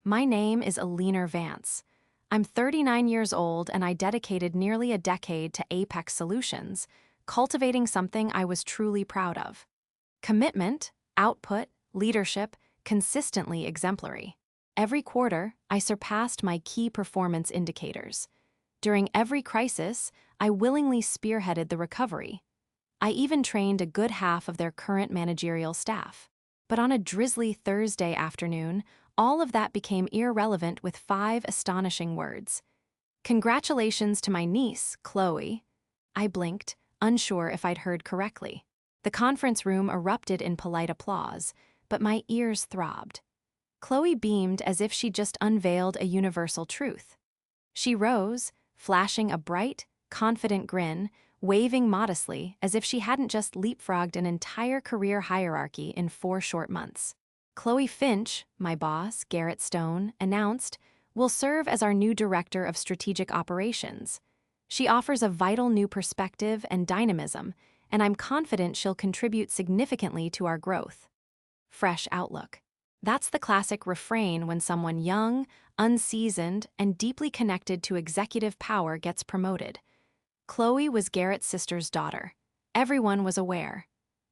My name is Eleanor Vance. I'm 39 years old and I dedicated nearly a decade to Apex Solutions, cultivating something I was truly proud of. Commitment, output, leadership, consistently exemplary. Every quarter, I surpassed my key performance indicators. During every crisis, I willingly spearheaded the recovery. I even trained a good half of their current managerial staff. But on a drizzly Thursday afternoon, all of that became irrelevant with 5 astonishing words. "Congratulations to my niece, Chloe." I blinked, unsure if I'd heard correctly. The conference room erupted in polite applause, but my ears throbbed. Chloe beamed as if she'd just unveiled a universal truth. She rose, flashing a bright, confident grin, waving modestly as if she hadn't just leapfrogged an entire career hierarchy in 4 short months. "Chloe Finch, my boss, Garrett Stone, announced, will serve as our new director of strategic operations. She offers a vital new perspective and dynamism, and I'm confident she'll contribute significantly to our growth." Fresh outlook. That's the classic refrain when someone young, unseasoned, and deeply connected to executive power gets promoted. Chloe was Garrett's sister's daughter. Everyone was aware.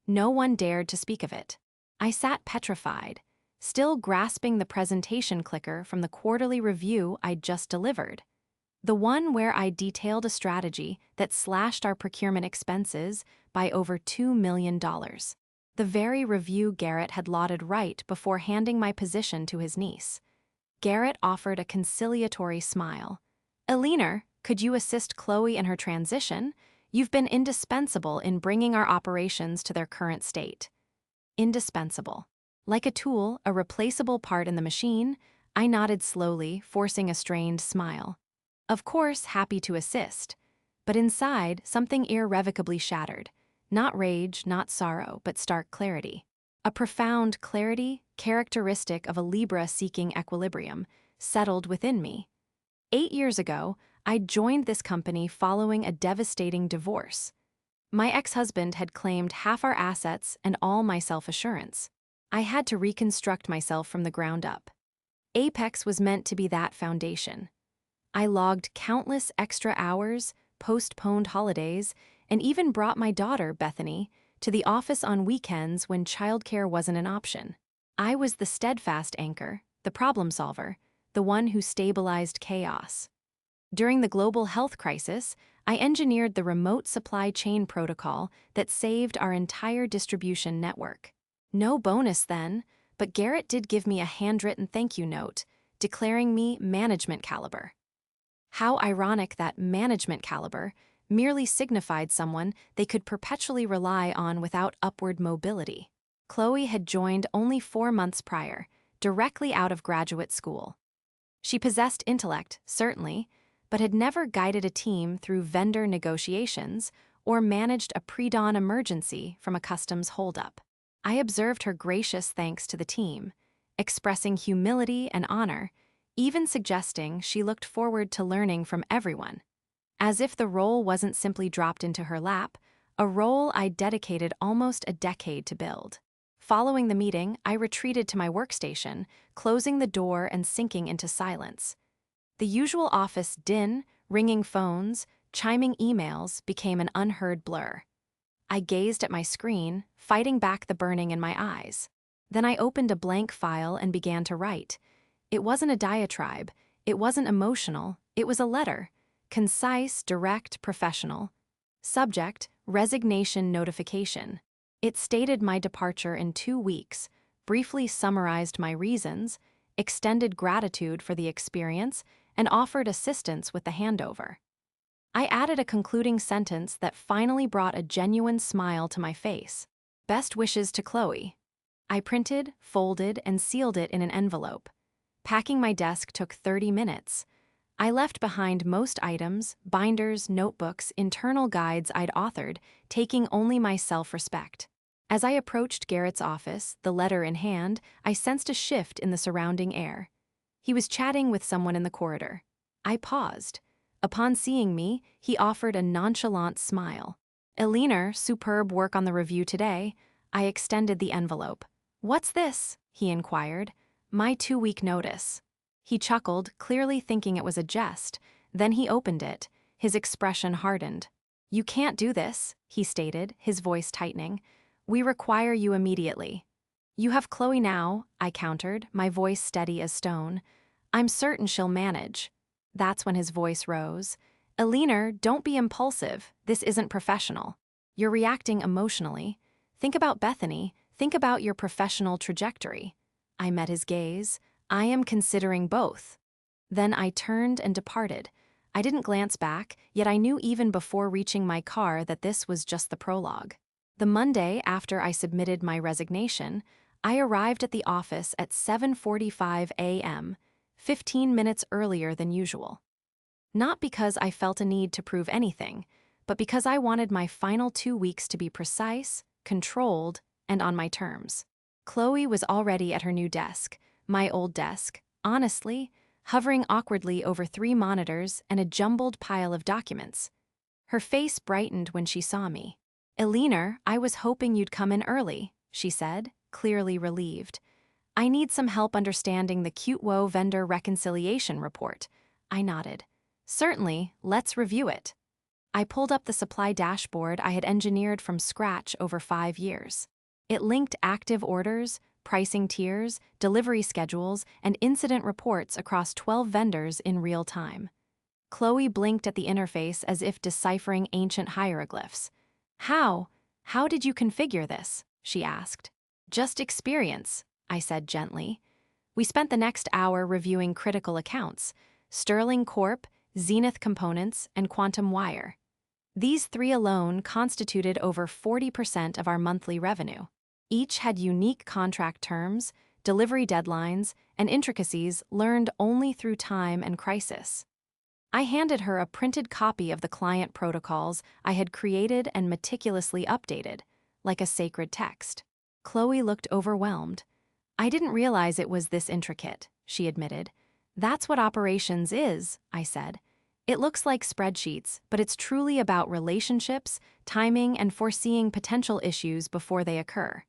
No one dared to speak of it. I sat petrified, still grasping the presentation clicker from the quarterly review I'd just delivered. The one where I detailed a strategy that slashed our procurement expenses by over $2 million. The very review Garrett had lauded right before handing my position to his niece. Garrett offered a conciliatory smile. "Eleanor, could you assist Chloe in her transition? You've been indispensable in bringing our operations to their current state." Indispensable. Like a tool, a replaceable part in the machine, I nodded slowly, forcing a strained smile. Of course, happy to assist. But inside, something irrevocably shattered. Not rage, not sorrow, but stark clarity. A profound clarity, characteristic of a Libra seeking equilibrium, settled within me. 8 years ago, I joined this company following a devastating divorce. My ex-husband had claimed half our assets and all my self-assurance. I had to reconstruct myself from the ground up. Apex was meant to be that foundation. I logged countless extra hours, postponed holidays, and even brought my daughter, Bethany, to the office on weekends when childcare wasn't an option. I was the steadfast anchor, the problem solver, the one who stabilized chaos. During the global health crisis, I engineered the remote supply chain protocol that saved our entire distribution network. No bonus then, but Garrett did give me a handwritten thank you note, declaring me management caliber. How ironic that management caliber merely signified someone they could perpetually rely on without upward mobility. Chloe had joined only 4 months prior, directly out of graduate school. She possessed intellect, certainly, but had never guided a team through vendor negotiations or managed a pre-dawn emergency from a customs holdup. I observed her gracious thanks to the team, expressing humility and honor, even suggesting she looked forward to learning from everyone. As if the role wasn't simply dropped into her lap, a role I'd dedicated almost a decade to build. Following the meeting, I retreated to my workstation, closing the door and sinking into silence. The usual office din, ringing phones, chiming emails became an unheard blur. I gazed at my screen, fighting back the burning in my eyes. Then I opened a blank file and began to write. It wasn't a diatribe, it wasn't emotional, it was a letter. Concise, direct, professional. Subject, resignation notification. It stated my departure in 2 weeks, briefly summarized my reasons, extended gratitude for the experience, and offered assistance with the handover. I added a concluding sentence that finally brought a genuine smile to my face. "Best wishes to Chloe." I printed, folded, and sealed it in an envelope. Packing my desk took 30 minutes. I left behind most items, binders, notebooks, internal guides I'd authored, taking only my self-respect. As I approached Garrett's office, the letter in hand, I sensed a shift in the surrounding air. He was chatting with someone in the corridor. I paused. Upon seeing me, he offered a nonchalant smile. "Eleanor, superb work on the review today." I extended the envelope. "What's this?" he inquired. "My 2-week notice." He chuckled, clearly thinking it was a jest. Then he opened it. His expression hardened. "You can't do this," he stated, his voice tightening. "We require you immediately." "You have Chloe now," I countered, my voice steady as stone. "I'm certain she'll manage." That's when his voice rose. "Eleanor, don't be impulsive. This isn't professional. You're reacting emotionally. Think about Bethany. Think about your professional trajectory." I met his gaze. "I am considering both." Then I turned and departed. I didn't glance back, yet I knew even before reaching my car that this was just the prologue. The Monday after I submitted my resignation, I arrived at the office at 7:45 a.m., 15 minutes earlier than usual. Not because I felt a need to prove anything, but because I wanted my final 2 weeks to be precise, controlled, and on my terms. Chloe was already at her new desk, my old desk, honestly, hovering awkwardly over 3 monitors and a jumbled pile of documents. Her face brightened when she saw me. "Eleanor, I was hoping you'd come in early," she said, clearly relieved. "I need some help understanding the Qtwo vendor reconciliation report." I nodded. "Certainly, let's review it." I pulled up the supply dashboard I had engineered from scratch over 5 years. It linked active orders, pricing tiers, delivery schedules, and incident reports across 12 vendors in real time. Chloe blinked at the interface as if deciphering ancient hieroglyphs. How did you configure this?" she asked. "Just experience," I said gently. We spent the next hour reviewing critical accounts: Sterling Corp., Zenith Components, and Quantum Wire. These 3 alone constituted over 40% of our monthly revenue. Each had unique contract terms, delivery deadlines, and intricacies learned only through time and crisis. I handed her a printed copy of the client protocols I had created and meticulously updated, like a sacred text. Chloe looked overwhelmed. "I didn't realize it was this intricate," she admitted. "That's what operations is," I said. "It looks like spreadsheets, but it's truly about relationships, timing, and foreseeing potential issues before they occur."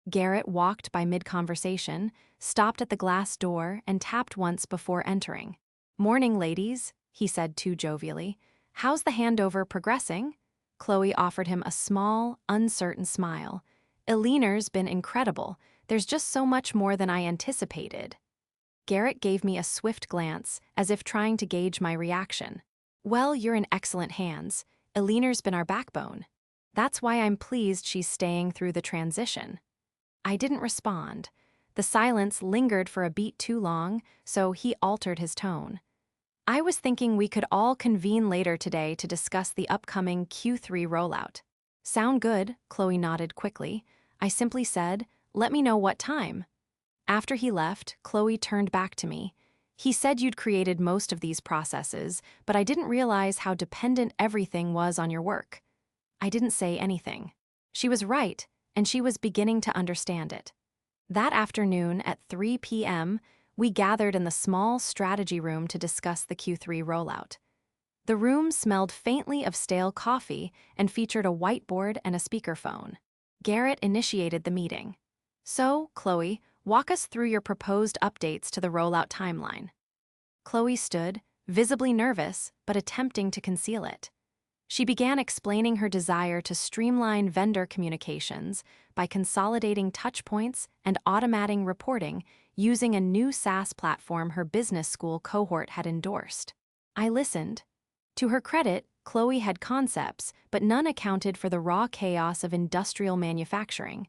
Garrett walked by mid-conversation, stopped at the glass door, and tapped once before entering. "Morning, ladies," he said too jovially. "How's the handover progressing?" Chloe offered him a small, uncertain smile. "Eleanor's been incredible. There's just so much more than I anticipated." Garrett gave me a swift glance, as if trying to gauge my reaction. "Well, you're in excellent hands. Eleanor's been our backbone. That's why I'm pleased she's staying through the transition." I didn't respond. The silence lingered for a beat too long, so he altered his tone. "I was thinking we could all convene later today to discuss the upcoming Q3 rollout." "Sound good," Chloe nodded quickly. I simply said, "Let me know what time." After he left, Chloe turned back to me. "He said you'd created most of these processes, but I didn't realize how dependent everything was on your work." I didn't say anything. She was right, and she was beginning to understand it. That afternoon at 3 p.m., we gathered in the small strategy room to discuss the Q3 rollout. The room smelled faintly of stale coffee and featured a whiteboard and a speakerphone. Garrett initiated the meeting. "So, Chloe, walk us through your proposed updates to the rollout timeline." Chloe stood, visibly nervous, but attempting to conceal it. She began explaining her desire to streamline vendor communications by consolidating touchpoints and automating reporting using a new SaaS platform her business school cohort had endorsed. I listened. To her credit, Chloe had concepts, but none accounted for the raw chaos of industrial manufacturing.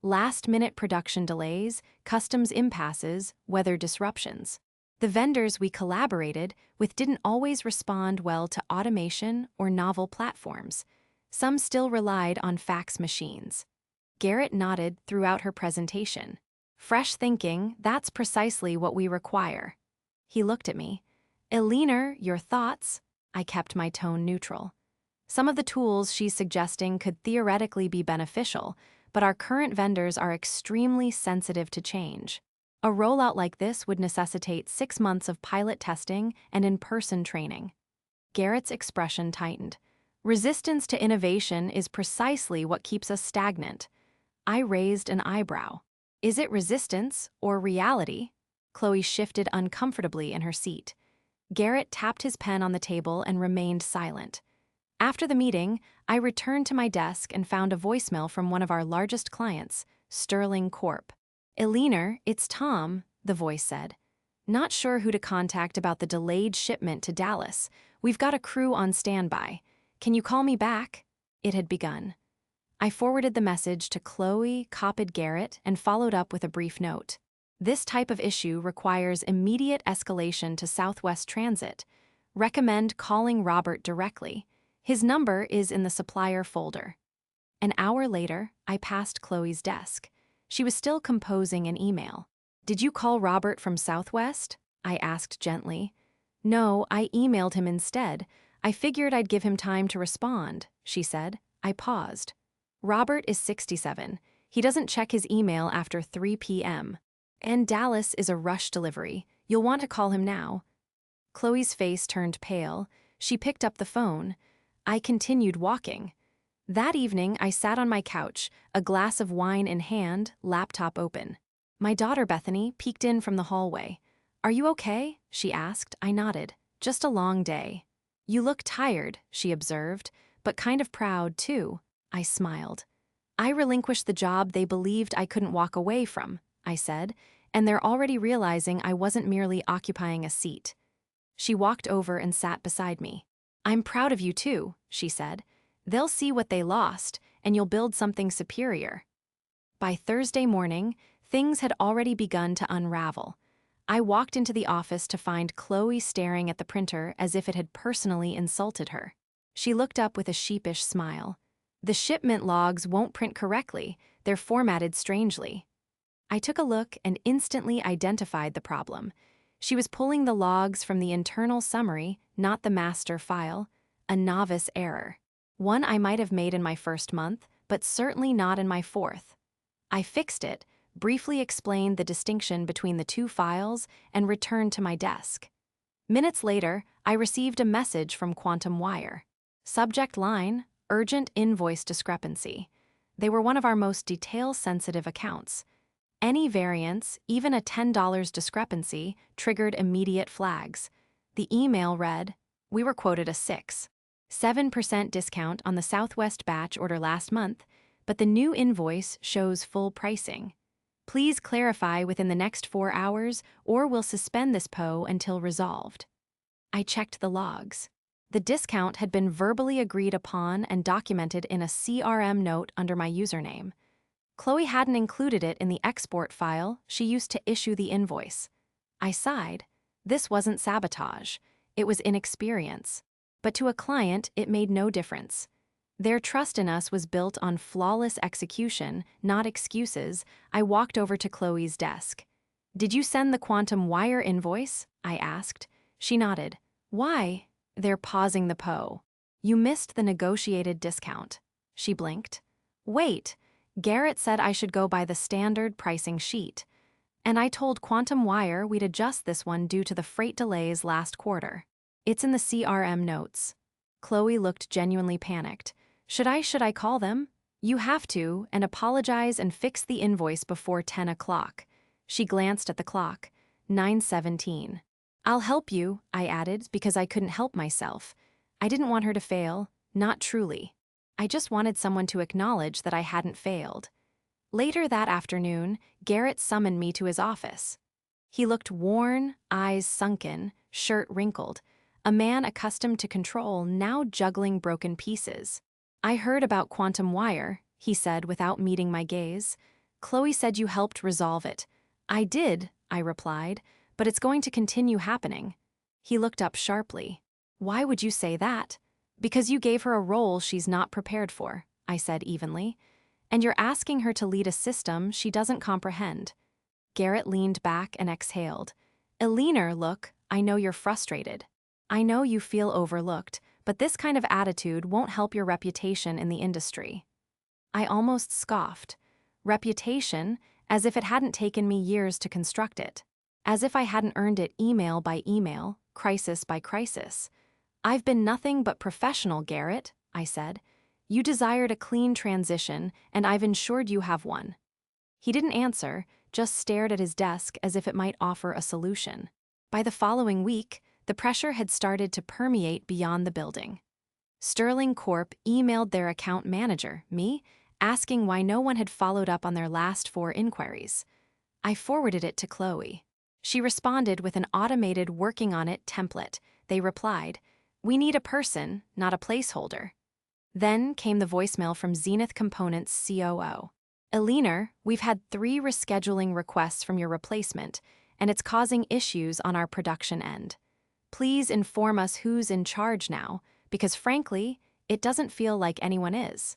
Last-minute production delays, customs impasses, weather disruptions. The vendors we collaborated with didn't always respond well to automation or novel platforms. Some still relied on fax machines. Garrett nodded throughout her presentation. "Fresh thinking, that's precisely what we require." He looked at me. "Eleanor, your thoughts?" I kept my tone neutral. "Some of the tools she's suggesting could theoretically be beneficial, but our current vendors are extremely sensitive to change. A rollout like this would necessitate 6 months of pilot testing and in-person training." Garrett's expression tightened. "Resistance to innovation is precisely what keeps us stagnant." I raised an eyebrow. "Is it resistance or reality?" Chloe shifted uncomfortably in her seat. Garrett tapped his pen on the table and remained silent. After the meeting, I returned to my desk and found a voicemail from one of our largest clients, Sterling Corp. "Eleanor, it's Tom," the voice said. "Not sure who to contact about the delayed shipment to Dallas. We've got a crew on standby. Can you call me back?" It had begun. I forwarded the message to Chloe, copied Garrett, and followed up with a brief note. "This type of issue requires immediate escalation to Southwest Transit. Recommend calling Robert directly. His number is in the supplier folder." An hour later, I passed Chloe's desk. She was still composing an email. "Did you call Robert from Southwest?" I asked gently. "No, I emailed him instead. I figured I'd give him time to respond," she said. I paused. "Robert is 67. He doesn't check his email after 3 p.m. And Dallas is a rush delivery. You'll want to call him now." Chloe's face turned pale. She picked up the phone. I continued walking. That evening, I sat on my couch, a glass of wine in hand, laptop open. My daughter Bethany peeked in from the hallway. "Are you okay?" she asked. I nodded. "Just a long day." "You look tired," she observed, "but kind of proud, too." I smiled. "I relinquished the job they believed I couldn't walk away from," I said, "and they're already realizing I wasn't merely occupying a seat." She walked over and sat beside me. "I'm proud of you, too," she said. "They'll see what they lost, and you'll build something superior." By Thursday morning, things had already begun to unravel. I walked into the office to find Chloe staring at the printer as if it had personally insulted her. She looked up with a sheepish smile. "The shipment logs won't print correctly. They're formatted strangely." I took a look and instantly identified the problem. She was pulling the logs from the internal summary, not the master file. A novice error. One I might have made in my first month, but certainly not in my fourth. I fixed it, briefly explained the distinction between the two files, and returned to my desk. Minutes later, I received a message from Quantum Wire. Subject line: urgent invoice discrepancy. They were one of our most detail-sensitive accounts. Any variance, even a $10 discrepancy, triggered immediate flags. The email read, "We were quoted a 7% discount on the Southwest batch order last month, but the new invoice shows full pricing. Please clarify within the next 4 hours or we'll suspend this PO until resolved." I checked the logs. The discount had been verbally agreed upon and documented in a CRM note under my username. Chloe hadn't included it in the export file she used to issue the invoice. I sighed. This wasn't sabotage. It was inexperience. But to a client, it made no difference. Their trust in us was built on flawless execution, not excuses. I walked over to Chloe's desk. "Did you send the Quantum Wire invoice?" I asked. She nodded. "Why?" "They're pausing the PO. You missed the negotiated discount." She blinked. "Wait. Garrett said I should go by the standard pricing sheet. And I told Quantum Wire we'd adjust this one due to the freight delays last quarter. It's in the CRM notes." Chloe looked genuinely panicked. Should I call them?" "You have to, and apologize and fix the invoice before 10 o'clock. She glanced at the clock. 9:17. "I'll help you," I added, because I couldn't help myself. I didn't want her to fail, not truly. I just wanted someone to acknowledge that I hadn't failed. Later that afternoon, Garrett summoned me to his office. He looked worn, eyes sunken, shirt wrinkled. A man accustomed to control, now juggling broken pieces. "I heard about Quantum Wire," he said without meeting my gaze. "Chloe said you helped resolve it." "I did," I replied, "but it's going to continue happening." He looked up sharply. "Why would you say that?" "Because you gave her a role she's not prepared for," I said evenly. "And you're asking her to lead a system she doesn't comprehend." Garrett leaned back and exhaled. "Eleanor, look, I know you're frustrated. I know you feel overlooked, but this kind of attitude won't help your reputation in the industry." I almost scoffed. Reputation, as if it hadn't taken me years to construct it. As if I hadn't earned it email by email, crisis by crisis. "I've been nothing but professional, Garrett," I said. "You desired a clean transition, and I've ensured you have one." He didn't answer, just stared at his desk as if it might offer a solution. By the following week, the pressure had started to permeate beyond the building. Sterling Corp emailed their account manager, me, asking why no one had followed up on their last 4 inquiries. I forwarded it to Chloe. She responded with an automated working on it template. They replied, "We need a person, not a placeholder." Then came the voicemail from Zenith Components COO. "Eleanor, we've had 3 rescheduling requests from your replacement, and it's causing issues on our production end. Please inform us who's in charge now, because frankly, it doesn't feel like anyone is."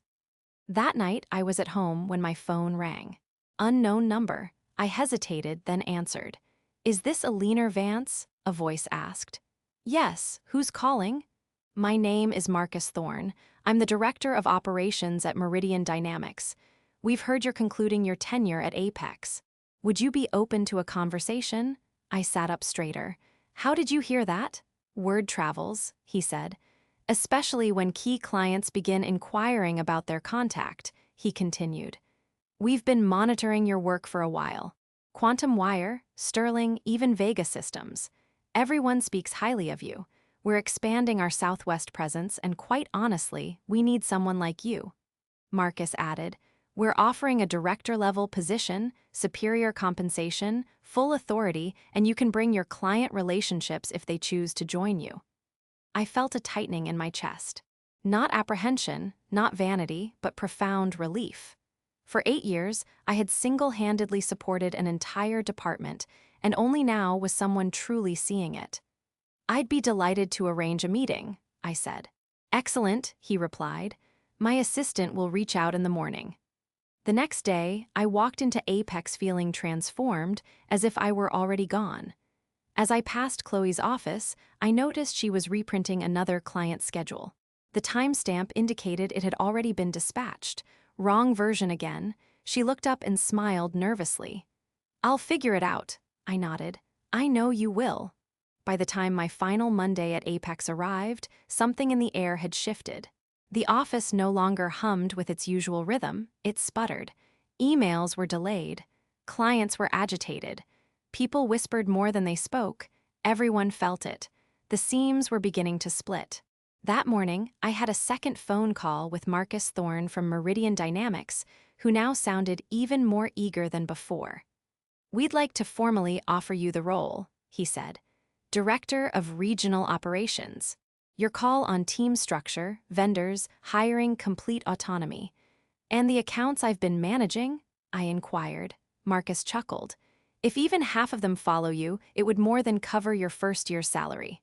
That night, I was at home when my phone rang. Unknown number. I hesitated, then answered. "Is this Eleanor Vance?" a voice asked. "Yes, who's calling?" "My name is Marcus Thorne. I'm the Director of Operations at Meridian Dynamics. We've heard you're concluding your tenure at Apex. Would you be open to a conversation?" I sat up straighter. "How did you hear that?" "Word travels," he said. "Especially when key clients begin inquiring about their contact," he continued. "We've been monitoring your work for a while. Quantum Wire, Sterling, even Vega Systems. Everyone speaks highly of you. We're expanding our Southwest presence, and quite honestly, we need someone like you." Marcus added, "We're offering a director-level position, superior compensation, full authority, and you can bring your client relationships if they choose to join you." I felt a tightening in my chest. Not apprehension, not vanity, but profound relief. For 8 years, I had single-handedly supported an entire department, and only now was someone truly seeing it. "I'd be delighted to arrange a meeting," I said. "Excellent," he replied. "My assistant will reach out in the morning." The next day, I walked into Apex feeling transformed, as if I were already gone. As I passed Chloe's office, I noticed she was reprinting another client schedule. The timestamp indicated it had already been dispatched. Wrong version again. She looked up and smiled nervously. "I'll figure it out," I nodded. "I know you will." By the time my final Monday at Apex arrived, something in the air had shifted. The office no longer hummed with its usual rhythm, it sputtered. Emails were delayed. Clients were agitated. People whispered more than they spoke. Everyone felt it. The seams were beginning to split. That morning, I had a second phone call with Marcus Thorne from Meridian Dynamics, who now sounded even more eager than before. "We'd like to formally offer you the role," he said. "Director of Regional Operations. Your call on team structure, vendors, hiring, complete autonomy." "And the accounts I've been managing?" I inquired. Marcus chuckled. "If even half of them follow you, it would more than cover your first year's salary."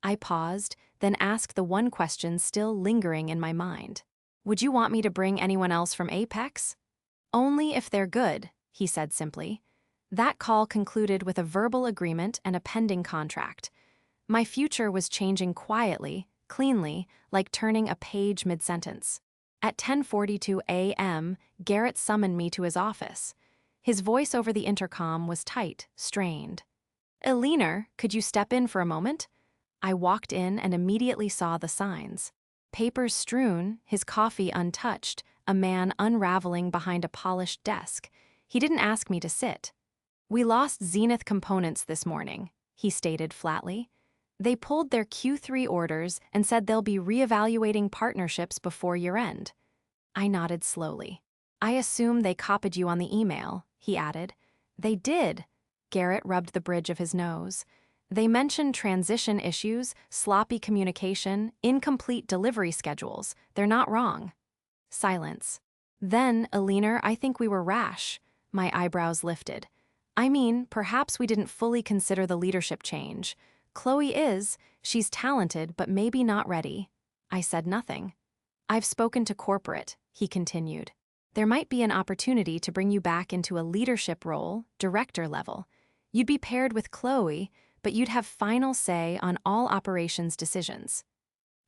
I paused, then asked the one question still lingering in my mind. "Would you want me to bring anyone else from Apex?" "Only if they're good," he said simply. That call concluded with a verbal agreement and a pending contract. My future was changing quietly, cleanly, like turning a page mid-sentence. At 10:42 a.m., Garrett summoned me to his office. His voice over the intercom was tight, strained. "Eleanor, could you step in for a moment?" I walked in and immediately saw the signs. Papers strewn, his coffee untouched, a man unraveling behind a polished desk. He didn't ask me to sit. "We lost Zenith Components this morning," he stated flatly. "They pulled their Q3 orders and said they'll be reevaluating partnerships before year-end." I nodded slowly. "I assume they copied you on the email," he added. "They did." Garrett rubbed the bridge of his nose. "They mentioned transition issues, sloppy communication, incomplete delivery schedules. They're not wrong." Silence. "Then, Eleanor, I think we were rash." My eyebrows lifted. "I mean, perhaps we didn't fully consider the leadership change. Chloe is, she's talented, but maybe not ready." I said nothing. "I've spoken to corporate," he continued. "There might be an opportunity to bring you back into a leadership role, director level. You'd be paired with Chloe, but you'd have final say on all operations decisions."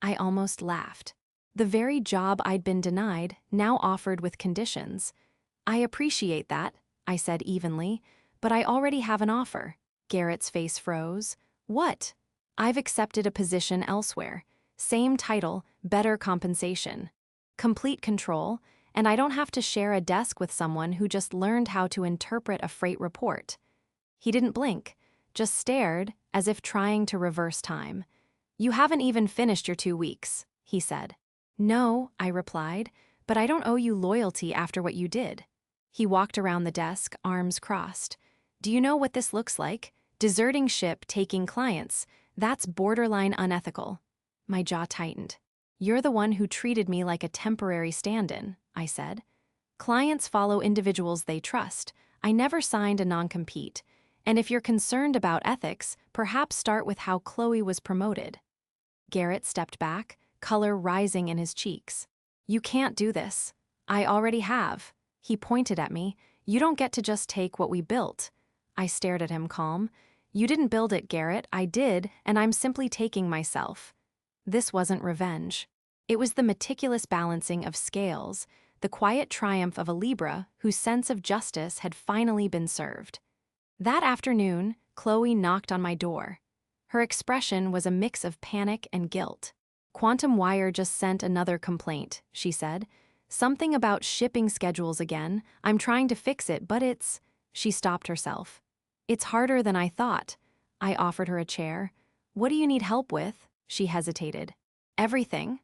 I almost laughed. The very job I'd been denied, now offered with conditions. "I appreciate that," I said evenly, "but I already have an offer." Garrett's face froze. "What?" "I've accepted a position elsewhere. Same title, better compensation. Complete control, and I don't have to share a desk with someone who just learned how to interpret a freight report. He didn't blink, just stared, as if trying to reverse time. You haven't even finished your 2 weeks, he said. No, I replied, but I don't owe you loyalty after what you did. He walked around the desk, arms crossed. Do you know what this looks like? Deserting ship, taking clients. That's borderline unethical. My jaw tightened. You're the one who treated me like a temporary stand-in, I said. Clients follow individuals they trust. I never signed a non-compete. And if you're concerned about ethics, perhaps start with how Chloe was promoted. Garrett stepped back, color rising in his cheeks. You can't do this. I already have. He pointed at me. You don't get to just take what we built. I stared at him, calm. You didn't build it, Garrett. I did, and I'm simply taking myself. This wasn't revenge. It was the meticulous balancing of scales, the quiet triumph of a Libra whose sense of justice had finally been served. That afternoon, Chloe knocked on my door. Her expression was a mix of panic and guilt. Quantum Wire just sent another complaint, she said. Something about shipping schedules again. I'm trying to fix it, but it's... She stopped herself. It's harder than I thought. I offered her a chair. What do you need help with? She hesitated. Everything.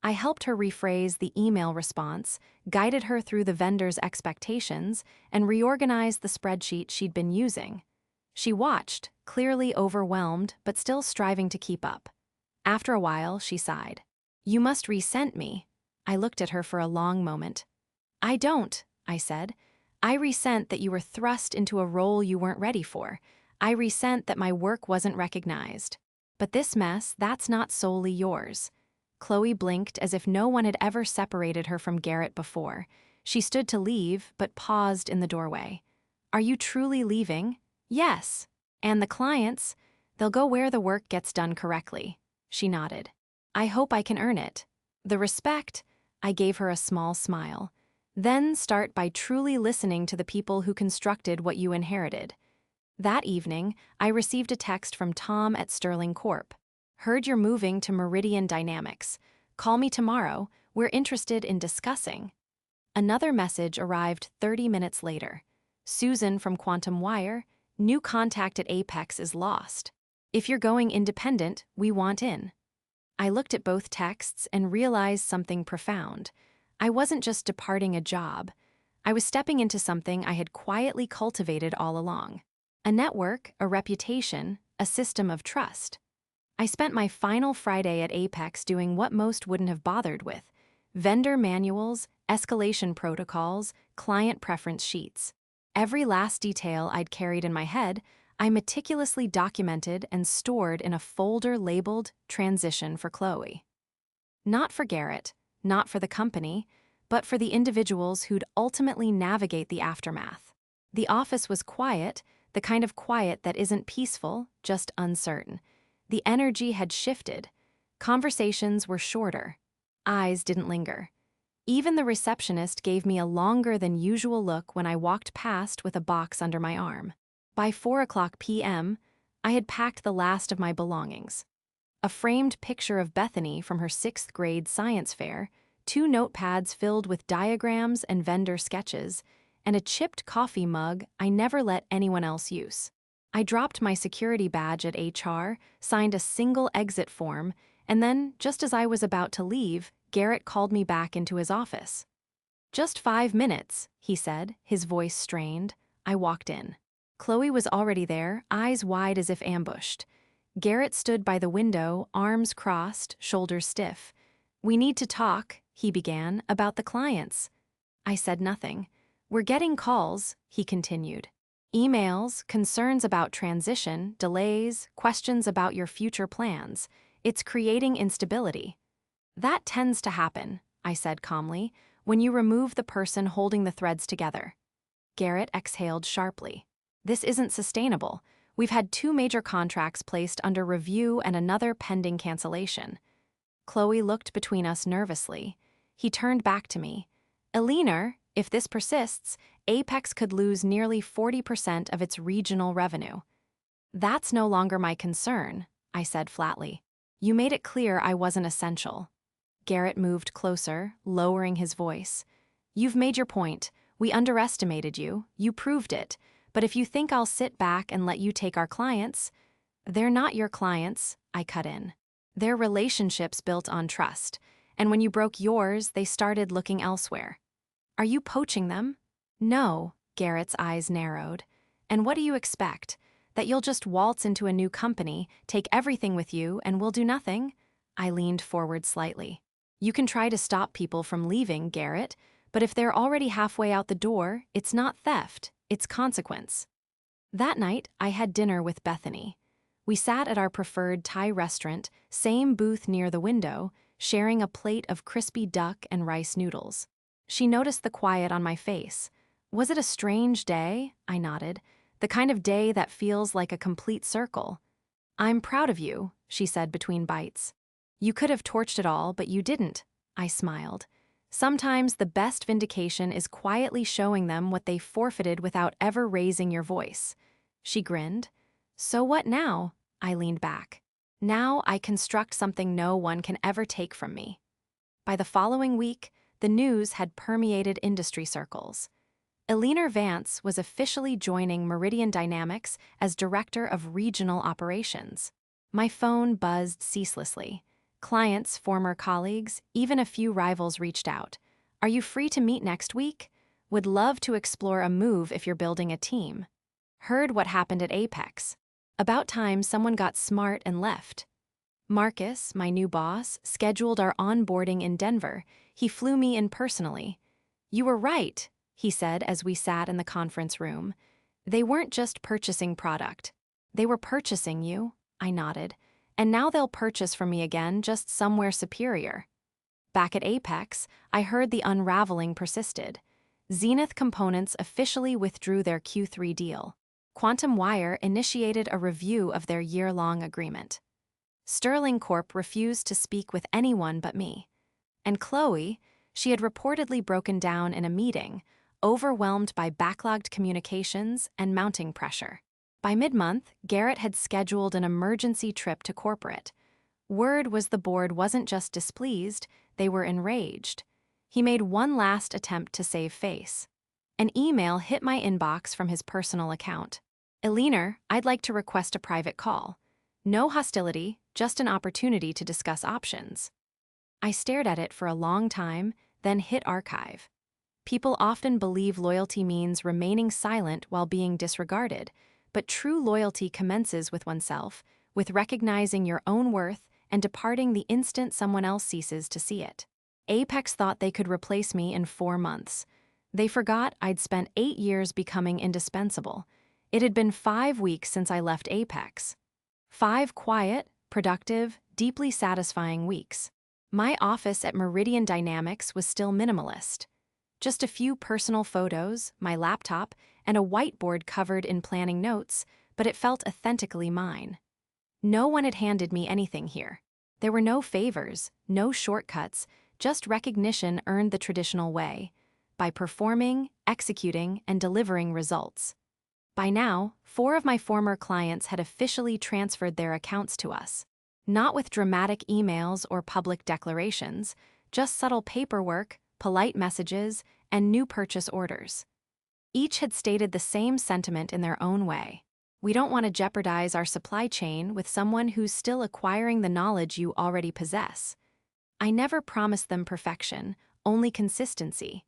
I helped her rephrase the email response, guided her through the vendor's expectations, and reorganized the spreadsheet she'd been using. She watched, clearly overwhelmed, but still striving to keep up. After a while, she sighed. You must resent me. I looked at her for a long moment. I don't, I said. I resent that you were thrust into a role you weren't ready for. I resent that my work wasn't recognized. But this mess, that's not solely yours. Chloe blinked as if no one had ever separated her from Garrett before. She stood to leave, but paused in the doorway. Are you truly leaving? Yes. And the clients? They'll go where the work gets done correctly. She nodded. I hope I can earn it. The respect? I gave her a small smile. Then start by truly listening to the people who constructed what you inherited. That evening, I received a text from Tom at Sterling Corp. Heard you're moving to Meridian Dynamics. Call me tomorrow. We're interested in discussing. Another message arrived 30 minutes later. Susan from Quantum Wire, new contact at Apex is lost. If you're going independent, we want in. I looked at both texts and realized something profound. I wasn't just departing a job. I was stepping into something I had quietly cultivated all along. A network, a reputation, a system of trust. I spent my final Friday at Apex doing what most wouldn't have bothered with: vendor manuals, escalation protocols, client preference sheets. Every last detail I'd carried in my head, I meticulously documented and stored in a folder labeled Transition for Chloe. Not for Garrett, not for the company, but for the individuals who'd ultimately navigate the aftermath. The office was quiet, the kind of quiet that isn't peaceful, just uncertain. The energy had shifted. Conversations were shorter. Eyes didn't linger. Even the receptionist gave me a longer than usual look when I walked past with a box under my arm. By 4:00 p.m., I had packed the last of my belongings. A framed picture of Bethany from her 6th grade science fair, 2 notepads filled with diagrams and vendor sketches, and a chipped coffee mug I never let anyone else use. I dropped my security badge at HR, signed a single exit form, and then, just as I was about to leave, Garrett called me back into his office. Just 5 minutes, he said, his voice strained. I walked in. Chloe was already there, eyes wide as if ambushed. Garrett stood by the window, arms crossed, shoulders stiff. We need to talk, he began, about the clients. I said nothing. We're getting calls, he continued. Emails, concerns about transition, delays, questions about your future plans. It's creating instability. That tends to happen, I said calmly, when you remove the person holding the threads together. Garrett exhaled sharply. This isn't sustainable. We've had 2 major contracts placed under review and another pending cancellation. Chloe looked between us nervously. He turned back to me. Eleanor, if this persists, Apex could lose nearly 40% of its regional revenue. That's no longer my concern, I said flatly. You made it clear I wasn't essential. Garrett moved closer, lowering his voice. You've made your point. We underestimated you. You proved it. But if you think I'll sit back and let you take our clients, they're not your clients, I cut in. They're relationships built on trust. And when you broke yours, they started looking elsewhere. Are you poaching them? No, Garrett's eyes narrowed. And what do you expect? That you'll just waltz into a new company, take everything with you, and we'll do nothing? I leaned forward slightly. You can try to stop people from leaving, Garrett, but if they're already halfway out the door, it's not theft, it's consequence. That night, I had dinner with Bethany. We sat at our preferred Thai restaurant, same booth near the window, sharing a plate of crispy duck and rice noodles. She noticed the quiet on my face. Was it a strange day? I nodded. The kind of day that feels like a complete circle. I'm proud of you, she said between bites. You could have torched it all, but you didn't, I smiled. Sometimes the best vindication is quietly showing them what they forfeited without ever raising your voice. She grinned. So what now? I leaned back. Now I construct something no one can ever take from me. By the following week, the news had permeated industry circles. Eleanor Vance was officially joining Meridian Dynamics as Director of Regional Operations. My phone buzzed ceaselessly. Clients, former colleagues, even a few rivals reached out. Are you free to meet next week? Would love to explore a move if you're building a team. Heard what happened at Apex. About time someone got smart and left. Marcus, my new boss, scheduled our onboarding in Denver. He flew me in personally. You were right, he said as we sat in the conference room. They weren't just purchasing product. They were purchasing you, I nodded. And now they'll purchase from me again, just somewhere superior. Back at Apex, I heard the unraveling persisted. Zenith Components officially withdrew their Q3 deal. Quantum Wire initiated a review of their year-long agreement. Sterling Corp refused to speak with anyone but me. And Chloe, she had reportedly broken down in a meeting, overwhelmed by backlogged communications and mounting pressure. By mid-month, Garrett had scheduled an emergency trip to corporate. Word was the board wasn't just displeased, they were enraged. He made one last attempt to save face. An email hit my inbox from his personal account. Eleanor, I'd like to request a private call. No hostility, just an opportunity to discuss options. I stared at it for a long time, then hit archive. People often believe loyalty means remaining silent while being disregarded, but true loyalty commences with oneself, with recognizing your own worth and departing the instant someone else ceases to see it. Apex thought they could replace me in 4 months. They forgot I'd spent 8 years becoming indispensable. It had been 5 weeks since I left Apex. 5 quiet, productive, deeply satisfying weeks. My office at Meridian Dynamics was still minimalist. Just a few personal photos, my laptop, and a whiteboard covered in planning notes, but it felt authentically mine. No one had handed me anything here. There were no favors, no shortcuts, just recognition earned the traditional way, by performing, executing, and delivering results. By now, 4 of my former clients had officially transferred their accounts to us. Not with dramatic emails or public declarations, just subtle paperwork, polite messages, and new purchase orders. Each had stated the same sentiment in their own way. We don't want to jeopardize our supply chain with someone who's still acquiring the knowledge you already possess. I never promised them perfection, only consistency.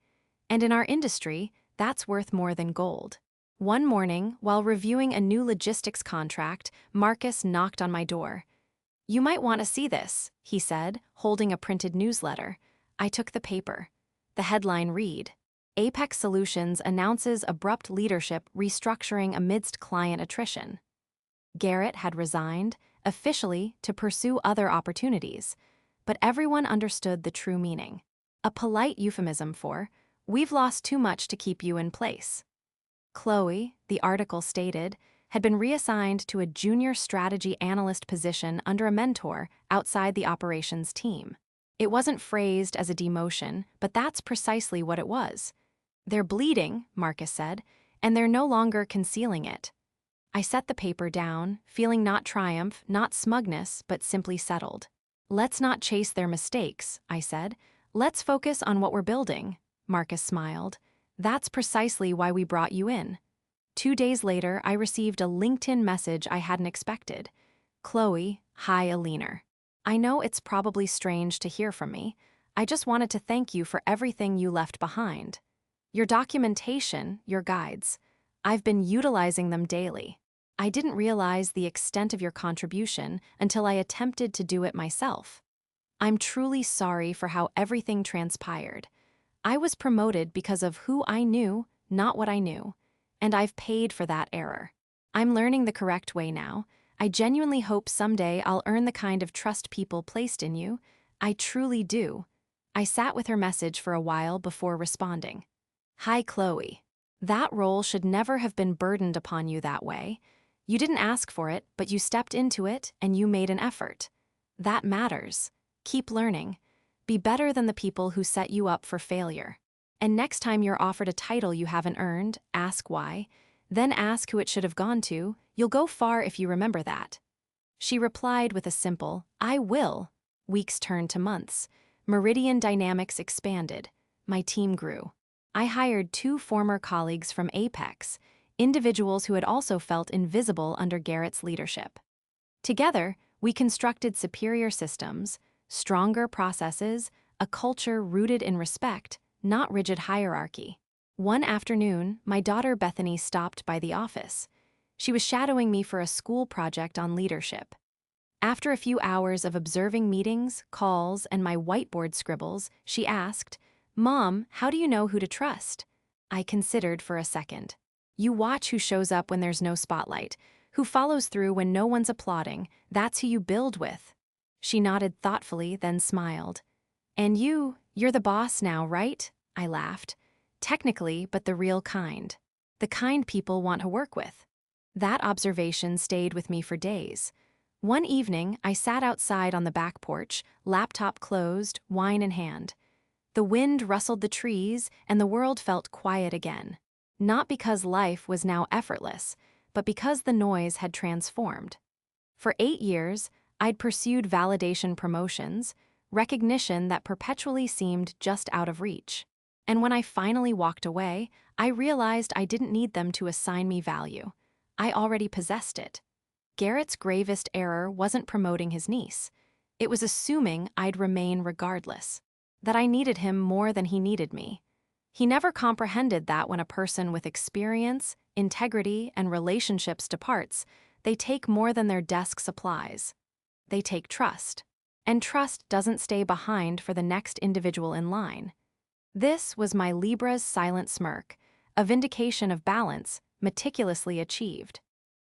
And in our industry, that's worth more than gold. One morning, while reviewing a new logistics contract, Marcus knocked on my door. You might want to see this, he said, holding a printed newsletter. I took the paper. The headline read, Apex Solutions announces abrupt leadership restructuring amidst client attrition. Garrett had resigned, officially, to pursue other opportunities, but everyone understood the true meaning. A polite euphemism for, we've lost too much to keep you in place. Chloe, the article stated, had been reassigned to a junior strategy analyst position under a mentor outside the operations team. It wasn't phrased as a demotion, but that's precisely what it was. They're bleeding, Marcus said, and they're no longer concealing it. I set the paper down, feeling not triumph, not smugness, but simply settled. Let's not chase their mistakes, I said. Let's focus on what we're building. Marcus smiled. That's precisely why we brought you in. 2 days later, I received a LinkedIn message I hadn't expected. Chloe, hi Eleanor. I know it's probably strange to hear from me. I just wanted to thank you for everything you left behind. Your documentation, your guides. I've been utilizing them daily. I didn't realize the extent of your contribution until I attempted to do it myself. I'm truly sorry for how everything transpired. I was promoted because of who I knew, not what I knew, and I've paid for that error. I'm learning the correct way now. I genuinely hope someday I'll earn the kind of trust people placed in you. I truly do. I sat with her message for a while before responding. Hi, Chloe. That role should never have been burdened upon you that way. You didn't ask for it, but you stepped into it and you made an effort. That matters. Keep learning. Be better than the people who set you up for failure. And next time you're offered a title you haven't earned, ask why. Then ask who it should have gone to. You'll go far if you remember that. She replied with a simple, I will. Weeks turned to months. Meridian dynamics expanded. My team grew. I hired 2 former colleagues from Apex, individuals who had also felt invisible under Garrett's leadership. Together, we constructed superior systems, stronger processes, a culture rooted in respect, not rigid hierarchy. One afternoon, my daughter Bethany stopped by the office. She was shadowing me for a school project on leadership. After a few hours of observing meetings, calls, and my whiteboard scribbles, she asked, Mom, how do you know who to trust? I considered for a second. You watch who shows up when there's no spotlight, who follows through when no one's applauding. That's who you build with. She nodded thoughtfully, then smiled. And you're the boss now, right? I laughed. Technically, but the real kind. The kind people want to work with. That observation stayed with me for days. One evening, I sat outside on the back porch, laptop closed, wine in hand. The wind rustled the trees, and the world felt quiet again. Not because life was now effortless, but because the noise had transformed. For 8 years, I'd pursued validation promotions, recognition that perpetually seemed just out of reach. And when I finally walked away, I realized I didn't need them to assign me value. I already possessed it. Garrett's gravest error wasn't promoting his niece. It was assuming I'd remain regardless, that I needed him more than he needed me. He never comprehended that when a person with experience, integrity, and relationships departs, they take more than their desk supplies. They take trust. And trust doesn't stay behind for the next individual in line. This was my Libra's silent smirk, a vindication of balance, meticulously achieved.